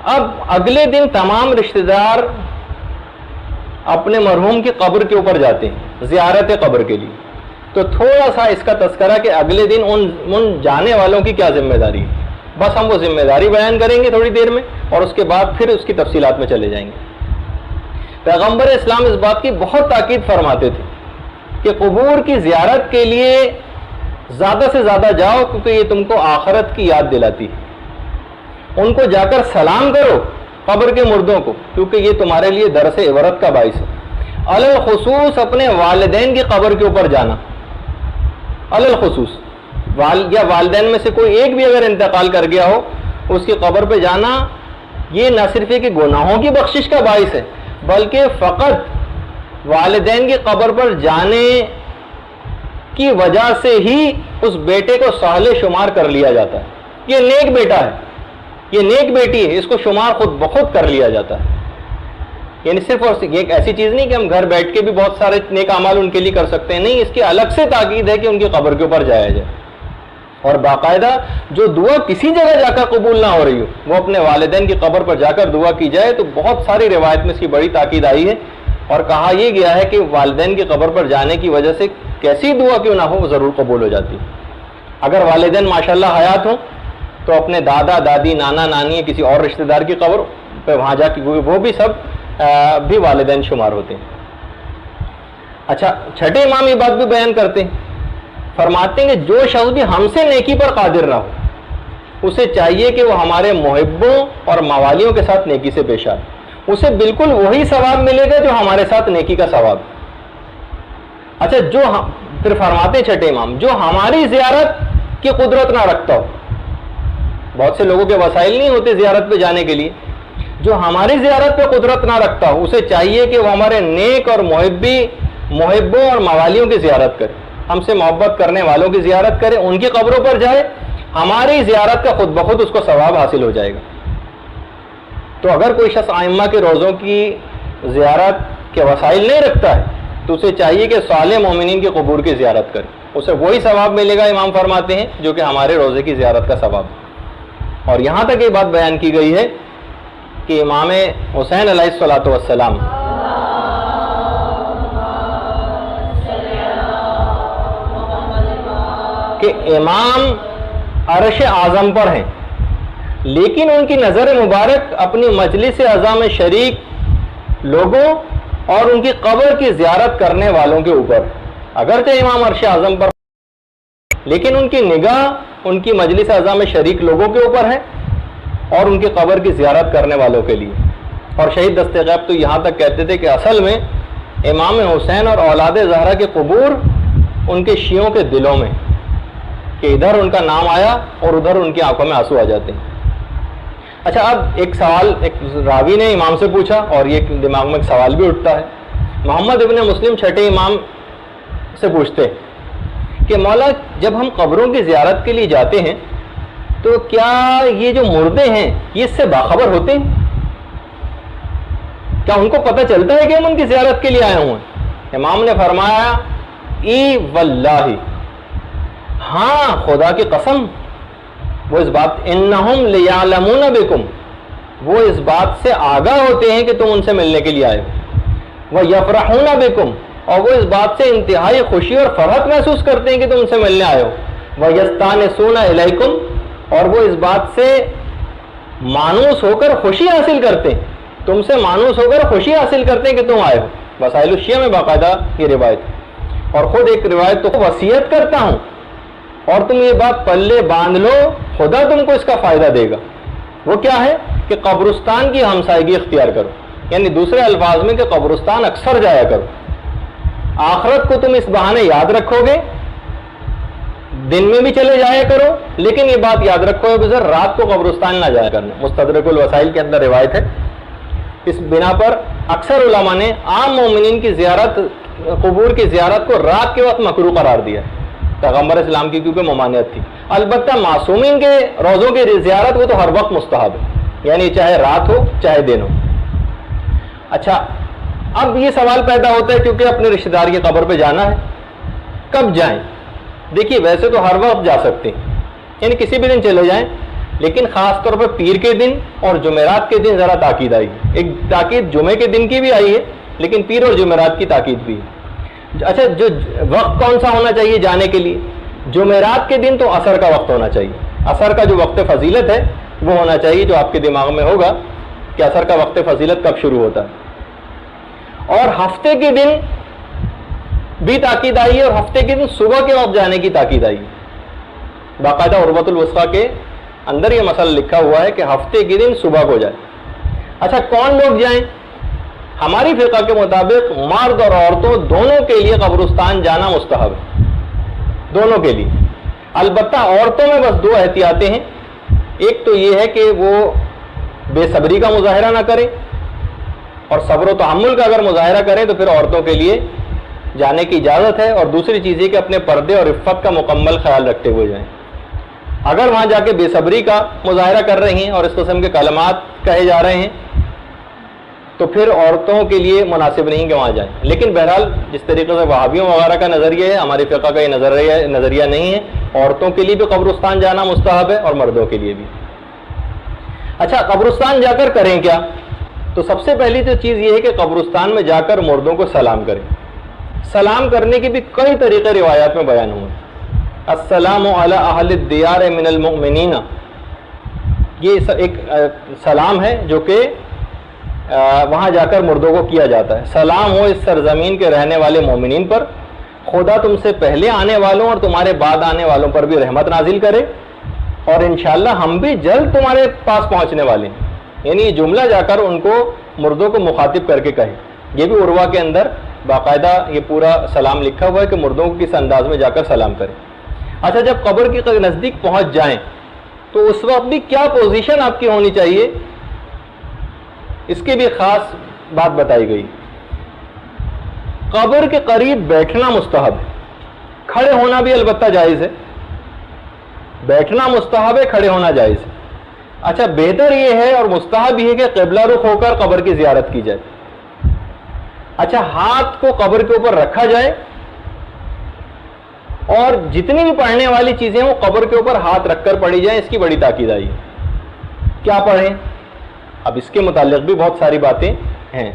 اب اگلے دن تمام رشتہ دار اپنے مرحوم کی قبر کے اوپر جاتے ہیں زیارت قبر کے لیے. تو تھوڑا سا اس کا تذکرہ کہ اگلے دن ان جانے والوں کی کیا ذمہ داری ہے. بس ہم وہ ذمہ داری بیان کریں گے تھوڑی دیر میں، اور اس کے بعد پھر اس کی تفصیلات میں چلے جائیں گے. پیغمبر اسلام اس بات کی بہت تاکید فرماتے تھے کہ قبور کی زیارت کے لیے زیادہ سے زیادہ جاؤ، کیونکہ یہ تم کو آخرت کی یاد دلاتی ہے. ان کو جا کر سلام کرو قبر کے مردوں کو، کیونکہ یہ تمہارے لیے درس عبرت کا باعث ہے. الخصوص اپنے والدین کی قبر کے اوپر جانا، الخصوص یا والدین میں سے کوئی ایک بھی اگر انتقال کر گیا ہو اس کی قبر پہ جانا، یہ نہ صرف کہ گناہوں کی بخشش کا باعث ہے، بلکہ فقط والدین کی قبر پر جانے کی وجہ سے ہی اس بیٹے کو صالح شمار کر لیا جاتا ہے. یہ نیک بیٹا ہے، یہ نیک بیٹی ہے، اس کو شمار خود بخود کر لیا جاتا ہے. یعنی صرف اور یہ ایک ایسی چیز نہیں کہ ہم گھر بیٹھ کے بھی بہت سارے نیک اعمال ان کے لیے کر سکتے ہیں، نہیں، اس کی الگ سے تاکید ہے کہ ان کی قبر کے اوپر جایا جائے. اور باقاعدہ جو دعا کسی جگہ جا کر قبول نہ ہو رہی ہو وہ اپنے والدین کی قبر پر جا کر دعا کی جائے. تو بہت ساری روایت میں اس کی بڑی تاکید آئی ہے، اور کہا یہ گیا ہے کہ والدین کی قبر پر جانے کی وجہ سے کیسی دعا کیوں نہ ہو وہ ضرور قبول ہو جاتی. اگر والدین ماشاءاللہ حیات ہوں تو اپنے دادا دادی نانا نانی کسی اور رشتہ دار کی قبر پہ وہاں جا کے وہ بھی سب بھی والدین شمار ہوتے ہیں. اچھا، چھٹے امام یہ بات بھی بیان کرتے ہیں، فرماتے ہیں کہ جو شخص بھی ہم سے نیکی پر قادر نہ ہو اسے چاہیے کہ وہ ہمارے محبوں اور موالیوں کے ساتھ نیکی سے پیش آئے. اسے بالکل وہی ثواب ملے گا جو ہمارے ساتھ نیکی کا ثواب. اچھا، جو پھر فرماتے چھٹے امام جو ہماری زیارت کی قدرت نہ رکھتا ہو، بہت سے لوگوں کے وسائل نہیں ہوتے زیارت پہ جانے کے لیے، جو ہماری زیارت پہ قدرت نہ رکھتا ہو اسے چاہیے کہ وہ ہمارے نیک اور محبوں اور موالیوں کی زیارت کرے، ہم سے محبت کرنے والوں کی زیارت کرے، ان کی قبروں پر جائے. ہماری زیارت کا خود بخود اس کو ثواب حاصل ہو جائے گا. تو اگر کوئی شخص ائمہ کے روضوں کی زیارت کے وسائل نہیں رکھتا ہے تو اسے چاہیے کہ صالح مومنین کی قبور کی زیارت کرے، اسے وہی ثواب ملے گا امام فرماتے ہیں جو کہ ہمارے روزے کی زیارت کا ثواب. اور یہاں تک یہ بات بیان کی گئی ہے کہ امام حسین علیہ الصلوۃ والسلام کہ امام عرش اعظم پر ہیں، لیکن ان کی نظر مبارک اپنی مجلس اعظم میں شریک لوگوں اور ان کی قبر کی زیارت کرنے والوں کے اوپر. اگرچہ امام عرش اعظم پر لیکن ان کی نگاہ ان کی مجلس اعظم میں شریک لوگوں کے اوپر ہے اور ان کی قبر کی زیارت کرنے والوں کے لیے. اور شہید دست غیب تو یہاں تک کہتے تھے کہ اصل میں امام حسین اور اولاد زہرا کے قبور ان کے شیعوں کے دلوں میں، کہ ادھر ان کا نام آیا اور ادھر ان کی آنکھوں میں آنسو آ جاتے ہیں. اچھا، اب ایک سوال ایک راوی نے امام سے پوچھا اور یہ دماغ میں ایک سوال بھی اٹھتا ہے. محمد ابن مسلم چھٹے امام سے پوچھتے کہ مولا جب ہم قبروں کی زیارت کے لیے جاتے ہیں تو کیا یہ جو مردے ہیں یہ اس سے باخبر ہوتے ہیں؟ کیا ان کو پتہ چلتا ہے کہ ہم ان کی زیارت کے لیے آئے ہوئے ہیں؟ امام نے فرمایا ای واللہ، ہاں خدا کی قسم، وہ اس بات انہم لیعلمون بکم، وہ اس بات سے آگاہ ہوتے ہیں کہ تم ان سے ملنے کے لیے آئے ہو. ویفرحون بکم، اور وہ اس بات سے انتہائی خوشی اور فرحت محسوس کرتے ہیں کہ تم ان سے ملنے آئے ہو. ویستانسون الیکم، اور وہ اس بات سے مانوس ہو کر خوشی حاصل کرتے ہیں، تم سے مانوس ہو کر خوشی حاصل کرتے ہیں کہ تم آئے ہو. وسائل الشیعہ میں باقاعدہ یہ روایت ہے. اور خود ایک روایت تو وصیت کرتا ہوں اور تم یہ بات پلے باندھ لو، خدا تم کو اس کا فائدہ دے گا. وہ کیا ہے کہ قبرستان کی ہمسائیگی اختیار کرو، یعنی دوسرے الفاظ میں کہ قبرستان اکثر جایا کرو. آخرت کو تم اس بہانے یاد رکھو گے، دن میں بھی چلے جایا کرو، لیکن یہ بات یاد رکھو بزر رات کو قبرستان نہ جایا کرنا. مستدرک الوسائل کے اندر روایت ہے. اس بنا پر اکثر علماء نے عام مومنین کی زیارت، قبور کی زیارت کو رات کے وقت مکروہ قرار دیا ہے، پیغمبر اسلام کی کیونکہ ممانعت تھی. البتہ معصومین کے روزوں کی زیارت وہ تو ہر وقت مستحب ہے، یعنی چاہے رات ہو چاہے دن ہو. اچھا، اب یہ سوال پیدا ہوتا ہے کیونکہ اپنے رشتہ دار کی قبر پہ جانا ہے، کب جائیں؟ دیکھیے ویسے تو ہر وقت جا سکتے ہیں، یعنی کسی بھی دن چلے جائیں، لیکن خاص طور پر پیر کے دن اور جمعرات کے دن ذرا تاکید آئی. ایک تاکید جمعے کے دن کی بھی آئی ہے لیکن پیر اور جمعرات کی تاکید بھی ہے. اچھا جو وقت کون سا ہونا چاہیے جانے کے لیے؟ جمعرات کے دن تو عصر کا وقت ہونا چاہیے. عصر کا جو وقت فضیلت ہے وہ ہونا چاہیے، جو آپ کے دماغ میں ہوگا کہ عصر کا وقت فضیلت کب شروع ہوتا ہے. اور ہفتے کے دن بھی تاکید آئی ہے اور ہفتے کے دن صبح کے وقت جانے کی تاکید آئی ہے. باقاعدہ عروۃ الوثقیٰ کے اندر یہ مسئلہ لکھا ہوا ہے کہ ہفتے کے دن صبح کو جائے. اچھا کون لوگ جائیں؟ ہماری فقہ کے مطابق مرد اور عورتوں دونوں کے لیے قبرستان جانا مستحب ہے، دونوں کے لیے. البتہ عورتوں میں بس دو احتیاطیں ہیں. ایک تو یہ ہے کہ وہ بے صبری کا مظاہرہ نہ کریں، اور صبر و تحمل کا اگر مظاہرہ کریں تو پھر عورتوں کے لیے جانے کی اجازت ہے. اور دوسری چیز یہ کہ اپنے پردے اور عفت کا مکمل خیال رکھتے ہوئے جائیں. اگر وہاں جا کے بے صبری کا مظاہرہ کر رہی ہیں اور اس قسم کے کلمات کہے جا رہے ہیں تو پھر عورتوں کے لیے مناسب نہیں کہ وہاں جائیں. لیکن بہرحال جس طریقے سے وہابیوں وغیرہ کا نظریہ ہے، ہماری فقہ کا یہ نظریہ نہیں ہے. عورتوں کے لیے بھی قبرستان جانا مستحب ہے اور مردوں کے لیے بھی. اچھا قبرستان جا کر کریں کیا؟ تو سب سے پہلی تو چیز یہ ہے کہ قبرستان میں جا کر مردوں کو سلام کریں. سلام کرنے کے بھی کئی طریقے روایات میں بیان ہوئے. السلام علی اہل الدیار من المؤمنین، یہ ایک سلام ہے جو کہ وہاں جا کر مردوں کو کیا جاتا ہے. سلام ہو اس سرزمین کے رہنے والے مومنین پر، خدا تم سے پہلے آنے والوں اور تمہارے بعد آنے والوں پر بھی رحمت نازل کرے، اور انشاءاللہ ہم بھی جلد تمہارے پاس پہنچنے والے ہیں. یعنی یہ جملہ جا کر ان کو مردوں کو مخاطب کر کے کہے. یہ بھی عروہ کے اندر باقاعدہ یہ پورا سلام لکھا ہوا ہے کہ مردوں کو کس انداز میں جا کر سلام کرے. اچھا جب قبر کے نزدیک پہنچ جائیں تو اس وقت بھی کیا پوزیشن آپ کی ہونی چاہیے، اس کی بھی خاص بات بتائی گئی. قبر کے قریب بیٹھنا مستحب ہے، کھڑے ہونا بھی البتہ جائز ہے. بیٹھنا مستحب ہے، کھڑے ہونا جائز ہے. اچھا بہتر یہ ہے اور مستحب یہ ہے کہ قبلہ رخ ہو کر قبر کی زیارت کی جائے. اچھا ہاتھ کو قبر کے اوپر رکھا جائے اور جتنی بھی پڑھنے والی چیزیں وہ قبر کے اوپر ہاتھ رکھ کر پڑھی جائیں. اس کی بڑی تاکید آئی. کیا پڑھیں؟ اب اس کے متعلق بھی بہت ساری باتیں ہیں.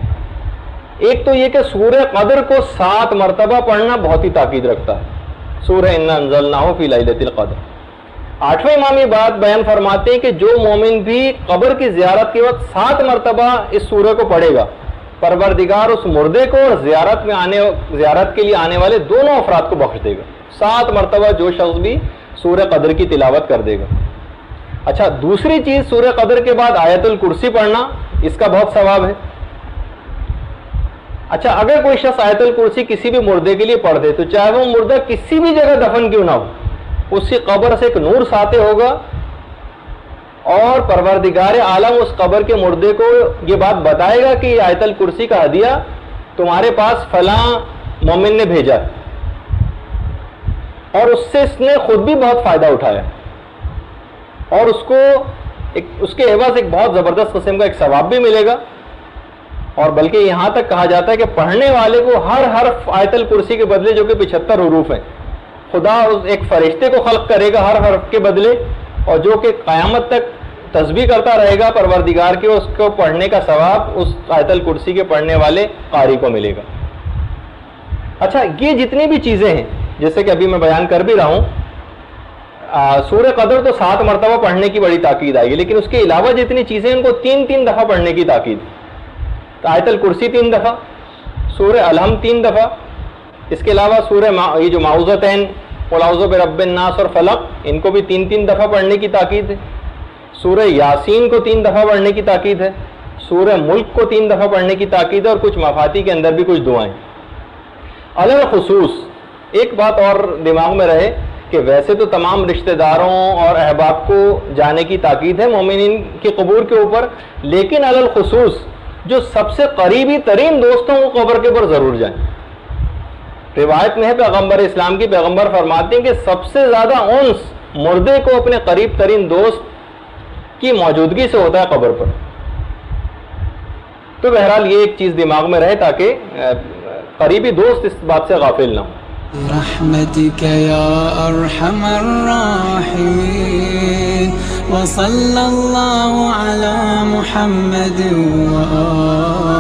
ایک تو یہ کہ سورہ قدر کو 7 مرتبہ پڑھنا بہت ہی تاکید رکھتا ہے. سورہ انا انزلناہ فی لیلۃ القدر. 8ویں امام یہ بات بیان فرماتے ہیں کہ جو مومن بھی قبر کی زیارت کے وقت 7 مرتبہ اس سورہ کو پڑھے گا، پروردگار اس مردے کو اور زیارت کے لیے آنے والے دونوں افراد کو بخش دے گا. 7 مرتبہ جو شخص بھی سورہ قدر کی تلاوت کر دے گا. اچھا دوسری چیز سورہ قدر کے بعد آیت الکرسی پڑھنا، اس کا بہت ثواب ہے. اچھا اگر کوئی شخص آیت الکرسی کسی بھی مردے کے لیے پڑھ دے تو چاہے وہ مردہ کسی بھی جگہ دفن کیوں نہ ہو، اس کی قبر سے ایک نور ساطع ہوگا اور پروردگار عالم اس قبر کے مردے کو یہ بات بتائے گا کہ یہ آیت الکرسی کا ہدیہ تمہارے پاس فلاں مومن نے بھیجا اور اس سے اس نے خود بھی بہت فائدہ اٹھایا، اور اس کو اس کے عوض ایک بہت زبردست قسم کا ایک ثواب بھی ملے گا. اور بلکہ یہاں تک کہا جاتا ہے کہ پڑھنے والے کو ہر حرف آیت الکرسی کے بدلے، جو کہ 75 حروف ہیں، خدا ایک فرشتے کو خلق کرے گا ہر حرف کے بدلے، اور جو کہ قیامت تک تسبیح کرتا رہے گا پروردگار کے، اس کو پڑھنے کا ثواب اس آیت الکرسی کے پڑھنے والے قاری کو ملے گا. اچھا یہ جتنی بھی چیزیں ہیں جیسے کہ ابھی میں بیان کر بھی رہا ہوں، سورہ قدر تو 7 مرتبہ پڑھنے کی بڑی تاکید آئی ہے، لیکن اس کے علاوہ جتنی چیزیں ان کو 3 دفعہ پڑھنے کی تاکید. آیت الکرسی 3 دفعہ، سورہ الحمد 3 دفعہ، اس کے علاوہ سورہ یہ جو معوذتین قل اعوذ برب الناس اور فلق، ان کو بھی 3 دفعہ پڑھنے کی تاکید ہے. سورہ یاسین کو 3 دفعہ پڑھنے کی تاکید ہے. سورہ ملک کو 3 دفعہ پڑھنے کی تاکید ہے، اور کچھ مفاتی کے اندر بھی کچھ دعائیں. علی خصوص ایک بات اور دماغ میں رہے کہ ویسے تو تمام رشتہ داروں اور احباب کو جانے کی تاکید ہے مومنین کے قبور کے اوپر، لیکن علی خصوص جو سب سے قریبی ترین دوستوں کو قبر کے اوپر ضرور جائیں. روایت میں ہے پیغمبر اسلام کی، پیغمبر فرماتے ہیں کہ سب سے زیادہ انس مردے کو اپنے قریب ترین دوست کی موجودگی سے ہوتا ہے قبر پر. تو بہرحال یہ ایک چیز دماغ میں رہے تاکہ قریبی دوست اس بات سے غافل نہ ہو. برحمتك يا أرحم الراحمين وصلى الله على محمد وآله